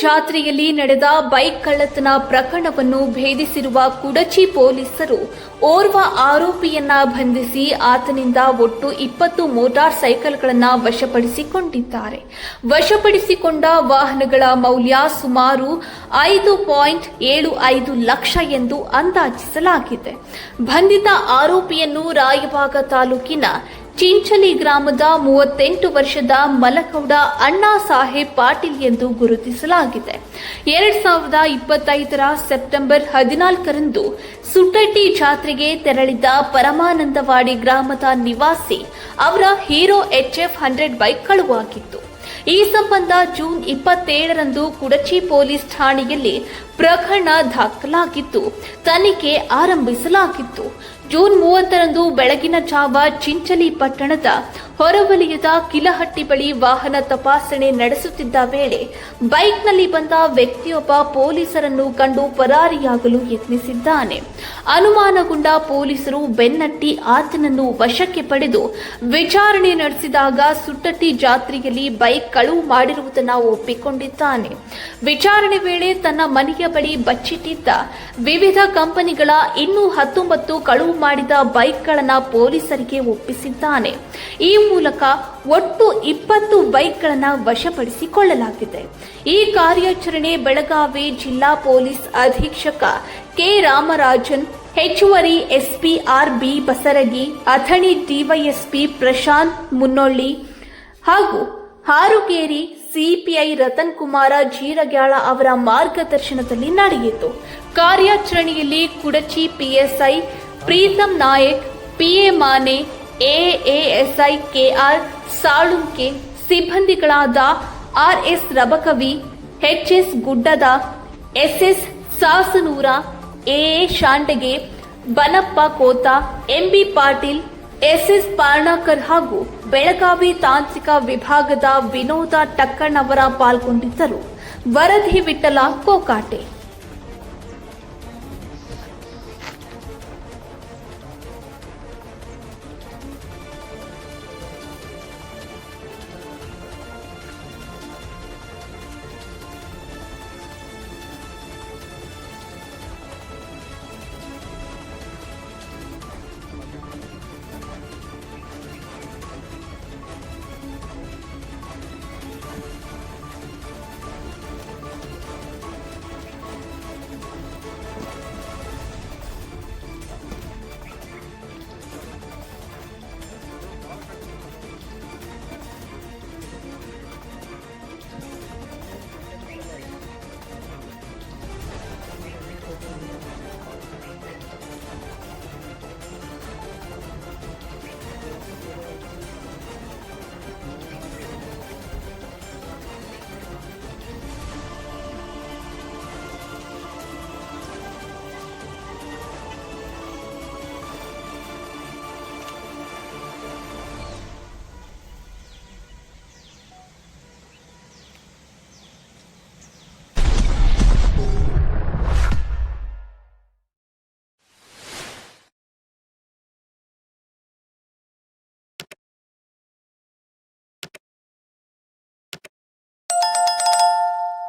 ಜಾತ್ರೆಯಲ್ಲಿ ನಡೆದ ಬೈಕ್ ಕಳ್ಳತನ ಪ್ರಕರಣವನ್ನು ಭೇದಿಸಿರುವ ಕುಡಚಿ ಪೊಲೀಸರು ಓರ್ವ ಆರೋಪಿಯನ್ನ ಬಂಧಿಸಿ ಆತನಿಂದ ಒಟ್ಟು 20 ಮೋಟಾರ್ ಸೈಕಲ್ಗಳನ್ನು ವಶಪಡಿಸಿಕೊಂಡಿದ್ದಾರೆ. ವಶಪಡಿಸಿಕೊಂಡ ವಾಹನಗಳ ಮೌಲ್ಯ ಸುಮಾರು 5.75 ಲಕ್ಷ ಎಂದು ಅಂದಾಜಿಸಲಾಗಿದೆ. ಬಂಧಿತ ಆರೋಪಿಯನ್ನು ರಾಯಬಾಗ ತಾಲೂಕಿನ ಚಿಂಚಲಿ ಗ್ರಾಮದ 38 ವರ್ಷದ ಮಲಗೌಡ ಅಣ್ಣಾ ಸಾಹೇಬ್ ಪಾಟೀಲ್ ಎಂದು ಗುರುತಿಸಲಾಗಿದೆ. 2025ರ ಸೆಪ್ಟೆಂಬರ್ 14ರಂದು ಸುಟ್ಟಟ್ಟಿ ಜಾತ್ರೆಗೆ ತೆರಳಿದ್ದ ಪರಮಾನಂದವಾಡಿ ಗ್ರಾಮದ ನಿವಾಸಿ ಅವರ ಹೀರೋ HF 100 ಬೈಕ್ ಕಳುವಾಗಿತ್ತು. ಈ ಸಂಬಂಧ ಜೂನ್ 27ರಂದು ಕುಡಚಿ ಪೊಲೀಸ್ ಠಾಣೆಯಲ್ಲಿ ಪ್ರಕರಣ ದಾಖಲಾಗಿದ್ದು ತನಿಖೆ ಆರಂಭಿಸಲಾಗಿತ್ತು. ಜೂನ್ 30ರಂದು ಬೆಳಗಿನ ಜಾವ ಚಿಂಚಲಿ ಪಟ್ಟಣದ ಹೊರವಲಯದ ಕಿಲಹಟ್ಟಿ ಬಳಿ ವಾಹನ ತಪಾಸಣೆ ನಡೆಸುತ್ತಿದ್ದ ವೇಳೆ ಬೈಕ್ನಲ್ಲಿ ಬಂದ ವ್ಯಕ್ತಿಯೊಬ್ಬ ಪೊಲೀಸರನ್ನು ಕಂಡು ಪರಾರಿಯಾಗಲು ಯತ್ನಿಸಿದ್ದಾನೆ. ಅನುಮಾನಗೊಂಡ ಪೊಲೀಸರು ಬೆನ್ನಟ್ಟಿ ಆತನನ್ನು ವಶಕ್ಕೆ ಪಡೆದು ವಿಚಾರಣೆ ನಡೆಸಿದಾಗ ಸುಟ್ಟಟ್ಟಿ ಜಾತ್ರೆಯಲ್ಲಿ ಬೈಕ್ ಕಳುವು ಮಾಡಿರುವುದನ್ನು ಒಪ್ಪಿಕೊಂಡಿದ್ದಾನೆ. ವಿಚಾರಣೆ ವೇಳೆ ತನ್ನ ಮನೆಯ ಬಳಿ ಬಚ್ಚಿಟ್ಟಿದ್ದ ವಿವಿಧ ಕಂಪನಿಗಳ ಇನ್ನೂ 19 ಕಳುವು ಮಾಡಿದ ಬೈಕ್ಗಳನ್ನು ಪೊಲೀಸರಿಗೆ ಒಪ್ಪಿಸಿದ್ದಾನೆ. ಈ ಮೂಲಕ ಒಟ್ಟು 20 ಬೈಕ್ಗಳನ್ನು ವಶಪಡಿಸಿಕೊಳ್ಳಲಾಗಿದೆ. ಈ ಕಾರ್ಯಾಚರಣೆ ಬೆಳಗಾವಿ ಜಿಲ್ಲಾ ಪೊಲೀಸ್ ಅಧೀಕ್ಷಕ ಕೆ ರಾಮರಾಜನ್, ಹೆಚ್ಚುವರಿ SP RB Basaragi, Athani DYSP Prashant Munnolli ಹಾಗೂ ಹಾರುಗೇರಿ ಸಿಪಿಐ ರತನ್ ಕುಮಾರ ಜೀರಗ್ಯಾಳ ಅವರ ಮಾರ್ಗದರ್ಶನದಲ್ಲಿ ನಡೆಯಿತು. ಕಾರ್ಯಾಚರಣೆಯಲ್ಲಿ Kudachi PSI Preetham Nayak, PA Mane, AASI KR Salunke, ಸಿಬ್ಬಂದಿಗಳಾದ RS Rabakavi, HS ಗುಡ್ಡದ, SS Sasanur, AA ಶಾಂಡಗೆ, Banappa ಕೋತ, MB Patil, SS ಪಾರ್ಣಾಕರ್ ಹಾಗೂ ಬೆಳಗಾವಿ ತಾಂತ್ರಿಕ ವಿಭಾಗದ ವಿನೋದ ಟಕ್ಕಣ್ಣವರ ಪಾಲ್ಗೊಂಡಿದ್ದರು. ವರದಿ ವಿಠಲ ಕೋಕಾಟೆ.